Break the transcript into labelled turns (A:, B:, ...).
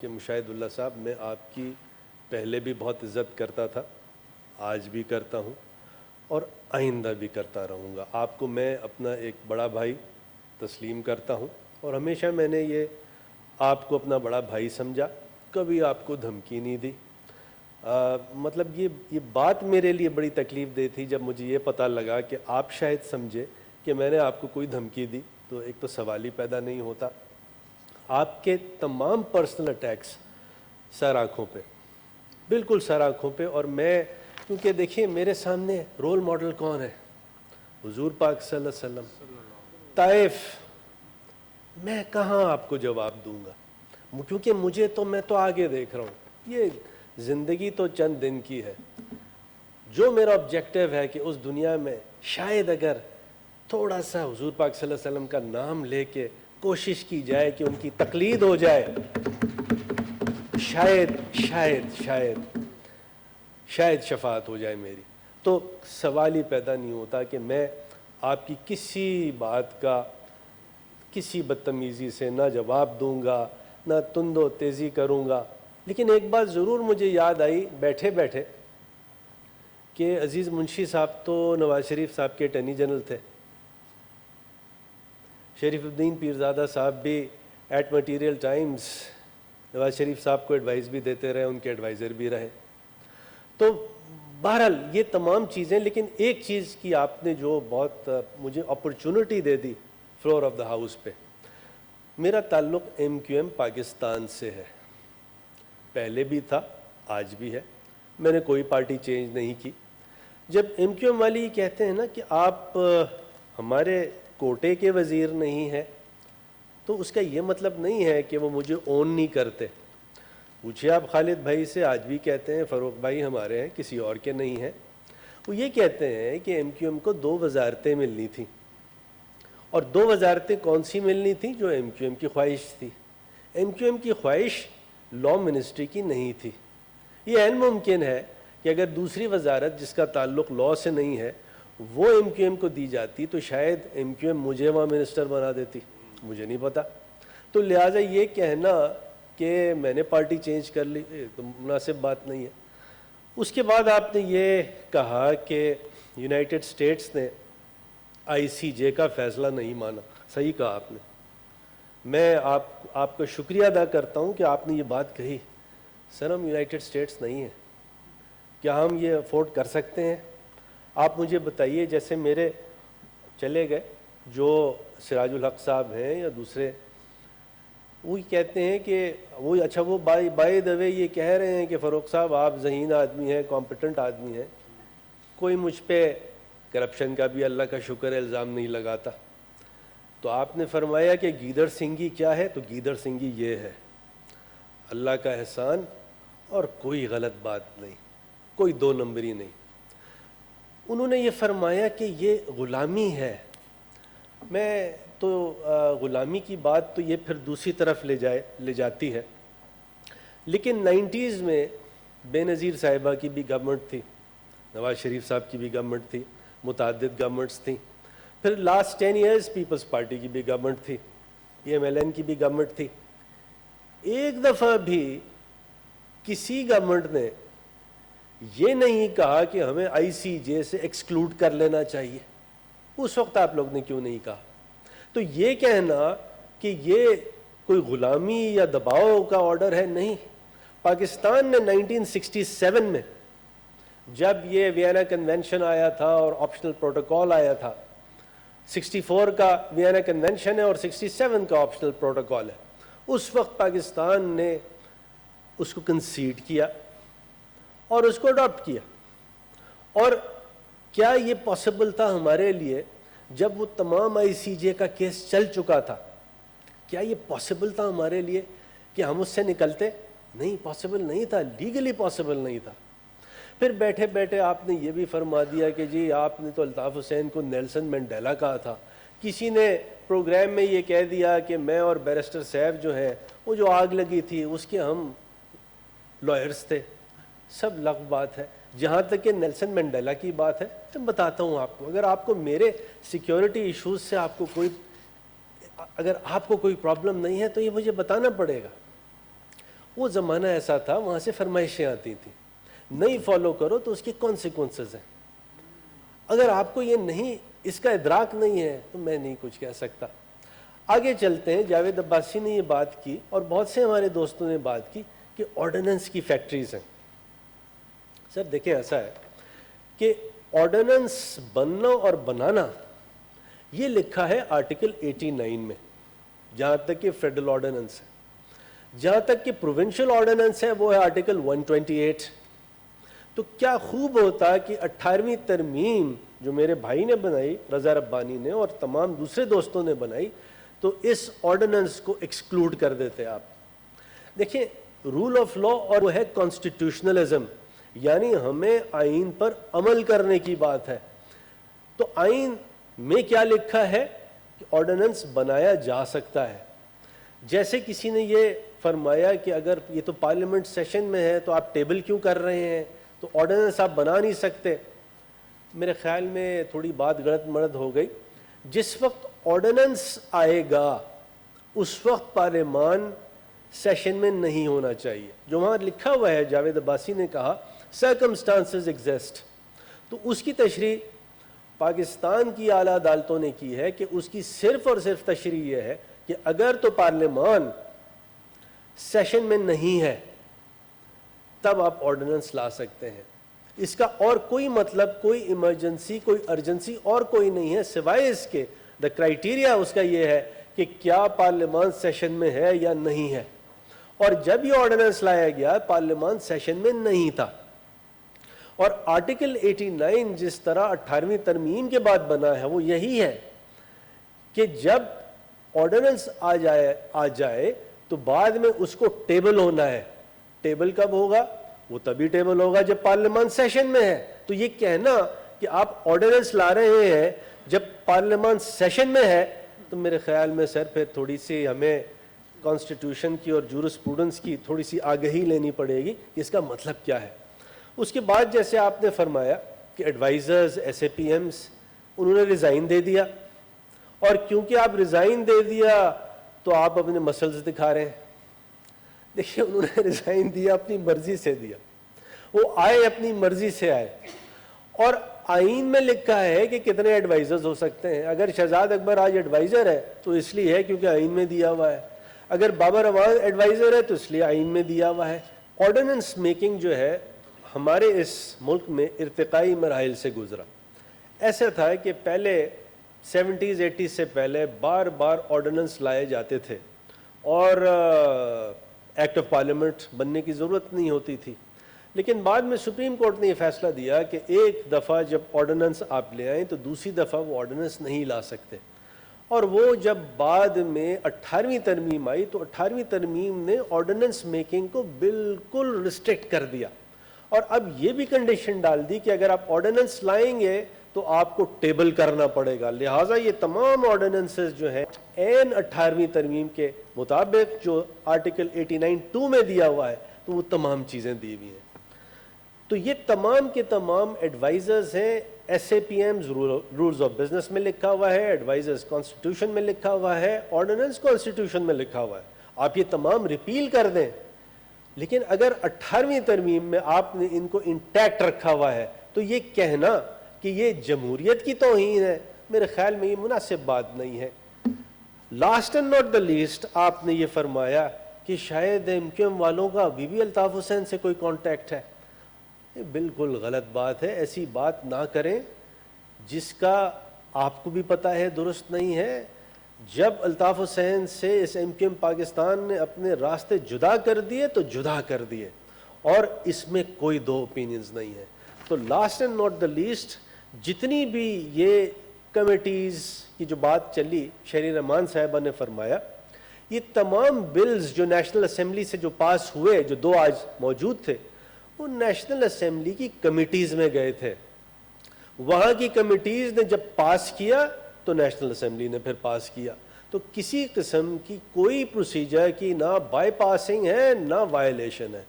A: کہ مشاہد اللہ صاحب، میں آپ کی پہلے بھی بہت عزت کرتا تھا، آج بھی کرتا ہوں اور آئندہ بھی کرتا رہوں گا۔ آپ کو میں اپنا ایک بڑا بھائی تسلیم کرتا ہوں اور ہمیشہ میں نے یہ آپ کو اپنا بڑا بھائی سمجھا، کبھی آپ کو دھمکی نہیں دی۔ مطلب یہ بات میرے لیے بڑی تکلیف دہ تھی جب مجھے یہ پتہ لگا کہ آپ شاید سمجھے کہ میں نے آپ کو کوئی دھمکی دی، تو ایک تو سوال ہی پیدا نہیں ہوتا۔ آپ کے تمام پرسنل اٹیکس سر آنکھوں پہ، بالکل سر آنکھوں پہ، اور میں کیونکہ دیکھیے میرے سامنے رول ماڈل کون ہے؟ حضور پاک صلی اللہ علیہ وسلم۔ طائف، میں کہاں آپ کو جواب دوں گا کیونکہ میں تو آگے دیکھ رہا ہوں، یہ زندگی تو چند دن کی ہے۔ جو میرا آبجیکٹیو ہے کہ اس دنیا میں شاید اگر تھوڑا سا حضور پاک صلی اللہ علیہ وسلم کا نام لے کے کوشش کی جائے کہ ان کی تقلید ہو جائے، شاید شفاعت ہو جائے میری، تو سوال ہی پیدا نہیں ہوتا کہ میں آپ کی کسی بات کا کسی بدتمیزی سے نہ جواب دوں گا، نہ تند و تیزی کروں گا۔ لیکن ایک بات ضرور مجھے یاد آئی بیٹھے بیٹھے کہ عزیز منشی صاحب تو نواز شریف صاحب کے اٹارنی جنرل تھے، شریف الدین پیرزادہ صاحب بھی at material Times Nawaz Sharif صاحب کو ایڈوائز بھی دیتے رہے، ان کے ایڈوائزر بھی رہے۔ تو بہرحال یہ تمام چیزیں، لیکن ایک چیز کی آپ نے جو بہت مجھے اپرچونٹی دے دی فلور آف دا ہاؤس پہ، میرا تعلق ایم کیو ایم پاکستان سے ہے، پہلے بھی تھا، آج بھی ہے، میں نے کوئی پارٹی چینج نہیں کی۔ جب ایم کیو ایم والی کہتے ہیں نا کہ آپ ہمارے کوٹے کے وزیر نہیں ہیں، تو اس کا یہ مطلب نہیں ہے کہ وہ مجھے اون نہیں کرتے۔ پوچھے آپ خالد بھائی سے، آج بھی کہتے ہیں فاروق بھائی ہمارے ہیں، کسی اور کے نہیں ہیں۔ وہ یہ کہتے ہیں کہ ایم کیو ایم کو 2 وزارتیں ملنی تھیں، اور 2 وزارتیں کون سی ملنی تھیں؟ جو ایم کیو ایم کی خواہش تھی۔ ایم کیو ایم کی خواہش لا منسٹری کی نہیں تھی۔ یہ عین ممکن ہے کہ اگر دوسری وزارت جس کا تعلق لا سے نہیں ہے وہ ایم کیو ایم کو دی جاتی تو شاید ایم کیو ایم مجھے وہاں منسٹر بنا دیتی، مجھے نہیں پتا۔ تو لہٰذا یہ کہنا کہ میں نے پارٹی چینج کر لی تو مناسب بات نہیں ہے۔ اس کے بعد آپ نے یہ کہا کہ یونائٹڈ اسٹیٹس نے آئی سی جے کا فیصلہ نہیں مانا، صحیح کہا آپ نے۔ میں آپ کا شکریہ ادا کرتا ہوں کہ آپ نے یہ بات کہی۔ سر ہم یونائٹڈ اسٹیٹس نہیں ہیں، کیا ہم یہ افورڈ کر سکتے ہیں؟ آپ مجھے بتائیے، جیسے میرے چلے گئے جو سراج الحق صاحب ہیں یا دوسرے، وہ کہتے ہیں کہ وہ بائی دا وے یہ کہہ رہے ہیں کہ فاروق صاحب آپ ذہین آدمی ہیں، کمپیٹنٹ آدمی ہیں، کوئی مجھ پہ کرپشن کا بھی اللہ کا شکر ہے الزام نہیں لگاتا۔ تو آپ نے فرمایا کہ گیدڑ سنگھی کیا ہے؟ تو گیدڑ سنگھی یہ ہے، اللہ کا احسان اور کوئی غلط بات نہیں، کوئی 2 نمبری نہیں۔ انہوں نے یہ فرمایا کہ یہ غلامی ہے۔ میں تو غلامی کی بات تو یہ پھر دوسری طرف لے جاتی ہے، لیکن 90s میں بے نظیر صاحبہ کی بھی گورنمنٹ تھی، نواز شریف صاحب کی بھی گورنمنٹ تھی، متعدد گورنمنٹس تھیں، پھر لاسٹ 10 ایئرز پیپلز پارٹی کی بھی گورنمنٹ تھی، پی ایم ایل این کی بھی گورنمنٹ تھی۔ ایک دفعہ بھی کسی گورنمنٹ نے یہ نہیں کہا کہ ہمیں آئی سی جے سے ایکسکلوڈ کر لینا چاہیے۔ اس وقت آپ لوگ نے کیوں نہیں کہا؟ تو یہ کہنا کہ یہ کوئی غلامی یا دباؤ کا آرڈر ہے، نہیں۔ پاکستان نے 1967 میں جب یہ وینا کنونشن آیا تھا اور آپشنل پروٹوکول آیا تھا، 64 کا وینا کنونشن ہے اور 67 کا آپشنل پروٹوکول ہے، اس وقت پاکستان نے اس کو کنسیڈ کیا اور اس کو اڈاپٹ کیا۔ اور کیا یہ پاسبل تھا ہمارے لیے جب وہ تمام آئی سی جے کا کیس چل چکا تھا؟ کیا یہ پاسبل تھا ہمارے لیے کہ ہم اس سے نکلتے؟ نہیں، پاسبل نہیں تھا، لیگلی پاسبل نہیں تھا۔ پھر بیٹھے بیٹھے آپ نے یہ بھی فرما دیا کہ جی آپ نے تو الطاف حسین کو نیلسن مینڈیلا کہا تھا، کسی نے پروگرام میں یہ کہہ دیا کہ میں اور بیرسٹر سیف جو ہیں وہ جو آگ لگی تھی اس کے ہم لائرز تھے۔ سب لغو بات ہے۔ جہاں تک کہ نیلسن مینڈیلا کی بات ہے، تو بتاتا ہوں آپ کو، اگر آپ کو میرے سیکیورٹی ایشوز سے اگر آپ کو کوئی پرابلم نہیں ہے تو یہ مجھے بتانا پڑے گا۔ وہ زمانہ ایسا تھا، وہاں سے فرمائشیں آتی تھیں، نہیں فالو کرو تو اس کی کانسیکوینسز ہیں. اگر آپ کو یہ نہیں، اس کا ادراک نہیں ہے تو میں نہیں کچھ کہہ سکتا. آگے چلتے ہیں. جاوید عباسی نے یہ بات کی اور بہت سے ہمارے دوستوں نے بات کی کہ آرڈیننس کی فیکٹریز ہیں. سر دیکھیں ایسا ہے کہ آرڈیننس بننا اور بنانا یہ لکھا ہے آرٹیکل 89 میں، جہاں تک کہ فیڈرل آرڈیننس ہے. جہاں تک کہ پروونشل آرڈیننس ہے وہ ہے آرٹیکل 128. تو کیا خوب ہوتا کہ 18ویں ترمیم جو میرے بھائی نے بنائی، رضا ربانی نے، اور تمام دوسرے دوستوں نے بنائی، تو اس آرڈیننس کو ایکسکلوڈ کر دیتے آپ. دیکھیں رول آف لا اور وہ ہے کانسٹیٹیوشنلزم، یعنی ہمیں آئین پر عمل کرنے کی بات ہے. تو آئین میں کیا لکھا ہے کہ آرڈیننس بنایا جا سکتا ہے. جیسے کسی نے یہ فرمایا کہ اگر یہ تو پارلیمنٹ سیشن میں ہے تو آپ ٹیبل کیوں کر رہے ہیں، تو آرڈیننس آپ بنا نہیں سکتے. میرے خیال میں تھوڑی بات غلط مرد ہو گئی. جس وقت آرڈیننس آئے گا اس وقت پارلیمان سیشن میں نہیں ہونا چاہیے. جو وہاں لکھا ہوا ہے، جاوید عباسی نے کہا سرکمسٹانسز ایگزسٹ، تو اس کی تشریح پاکستان کی اعلیٰ عدالتوں نے کی ہے کہ اس کی صرف اور صرف تشریح یہ ہے کہ اگر تو پارلیمان سیشن میں نہیں ہے تب آپ آرڈیننس لا سکتے ہیں. اس کا اور کوئی مطلب، کوئی ایمرجنسی، کوئی ارجنسی اور کوئی نہیں ہے سوائے اس کے. دا کرائیٹیریا اس کا یہ ہے کہ کیا پارلیمان سیشن میں ہے یا نہیں ہے. اور جب یہ آرڈیننس لایا گیا پارلیمان سیشن میں نہیں تھا. اور آرٹیکل 89 جس طرح 18ویں ترمیم کے بعد بنا ہے وہ یہی ہے کہ جب آرڈیننس آ جائے تو بعد میں اس کو ٹیبل ہونا ہے. ٹیبل کب ہوگا؟ وہ تبھی ٹیبل ہوگا جب پارلیمان سیشن میں ہے. تو یہ کہنا کہ آپ آرڈیننس لا رہے ہیں جب پارلیمان سیشن میں ہے، تو میرے خیال میں سر پھر تھوڑی سی ہمیں کانسٹیٹیوشن کی اور جورسپروڈنس کی تھوڑی سی آگہی لینی پڑے گی کہ اس کا مطلب کیا ہے. اس کے بعد جیسے آپ نے فرمایا کہ advisers, S A P Ms, انہوں نے ریزائن دے دیا، اور کیونکہ آپ ریزائن دے دیا تو آپ اپنے مسلز دکھا رہے ہیں. دیکھیے انہوں نے ریزائن دیا، اپنی مرضی سے دیا، وہ آئے اپنی مرضی سے آئے. اور آئین میں لکھا ہے کہ کتنے ایڈوائزرز ہو سکتے ہیں. اگر شہزاد اکبر آج ایڈوائزر ہے تو اس لیے ہے کیونکہ آئین میں دیا ہوا ہے. اگر بابر اعوان ایڈوائزر ہے تو اس لیے آئین میں دیا ہوا ہے. آرڈیننس میکنگ جو ہے ہمارے اس ملک میں ارتقائی مراحل سے گزرا. ایسا تھا کہ پہلے 70s 80s سے پہلے بار بار آرڈیننس لائے جاتے تھے اور ایکٹ آف پارلیمنٹ بننے کی ضرورت نہیں ہوتی تھی. لیکن بعد میں سپریم کورٹ نے یہ فیصلہ دیا کہ ایک دفعہ جب آرڈیننس آپ لے آئیں تو دوسری دفعہ وہ آرڈیننس نہیں لا سکتے. اور وہ جب بعد میں 18ویں ترمیم آئی تو 18ویں ترمیم نے آرڈیننس میکنگ کو بالکل ریسٹرکٹ کر دیا. اور اب یہ بھی کنڈیشن ڈال دی کہ اگر آپ آرڈیننس لائیں گے تو آپ کو ٹیبل کرنا پڑے گا. لہٰذا یہ تمام آرڈیننسز جو ہیں این 18ویں ترمیم کے مطابق جو آرٹیکل 89(2) میں دیا ہوا ہے تو وہ تمام چیزیں دی ہوئی ہیں. تو یہ تمام کے تمام ایڈوائزرز ہیں. S A P Ms rules of business میں لکھا ہوا ہے، ایڈوائزرز کانسٹیٹیوشن میں لکھا ہوا ہے، آرڈیننس کانسٹیٹیوشن میں لکھا ہوا ہے. آپ یہ تمام ریپیل کر دیں، لیکن اگر 18ویں ترمیم میں آپ نے ان کو انٹیکٹ رکھا ہوا ہے تو یہ کہنا کہ یہ جمہوریت کی توہین ہے، میرے خیال میں یہ مناسب بات نہیں ہے. Last and not the least آپ نے یہ فرمایا کہ شاید ایم کیو ایم والوں کا ابھی بھی الطاف حسین سے کوئی کانٹیکٹ ہے. یہ بالکل غلط بات ہے. ایسی بات نہ کریں جس کا آپ کو بھی پتہ ہے درست نہیں ہے. جب الطاف حسین سے اس ایم کیو ایم پاکستان نے اپنے راستے جدا کر دیے تو جدا کر دیے، اور اس میں کوئی دو اوپینینز نہیں ہے. تو last and not the least جتنی بھی یہ کمیٹیز کی جو بات چلی، شہری رحمان صاحبہ نے فرمایا یہ تمام بلز جو نیشنل اسمبلی سے جو پاس ہوئے، جو دو آج موجود تھے، وہ نیشنل اسمبلی کی کمیٹیز میں گئے تھے. وہاں کی کمیٹیز نے جب پاس کیا تو نیشنل اسمبلی نے پھر پاس کیا. تو کسی قسم کی کوئی پروسیجر کی نہ بائی پاسنگ ہے نہ وائلیشن ہے.